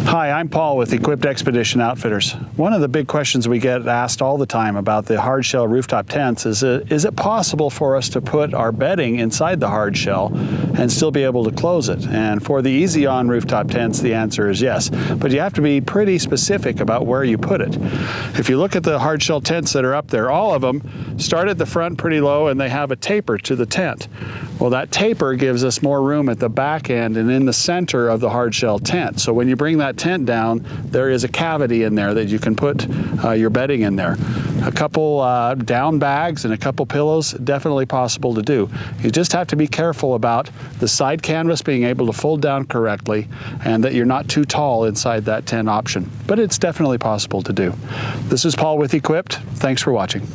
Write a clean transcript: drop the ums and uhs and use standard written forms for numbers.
Hi, I'm Paul with Equipt Expedition Outfitters. One of the big questions we get asked all the time about the hard shell rooftop tents is it possible for us to put our bedding inside the hard shell and still be able to close it? And for the Eezi-Awn rooftop tents, the answer is yes, but you have to be pretty specific about where you put it. If you look at the hard shell tents that are up there, all of them start at the front pretty low and they have a taper to the tent. Well, that taper gives us more room at the back end and in the center of the hard shell tent. So when you bring that tent down, there is a cavity in there that you can put your bedding in there. A couple down bags and a couple pillows, definitely possible to do. You just have to be careful about the side canvas being able to fold down correctly and that you're not too tall inside that tent option. But it's definitely possible to do. This is Paul with Equipt. Thanks for watching.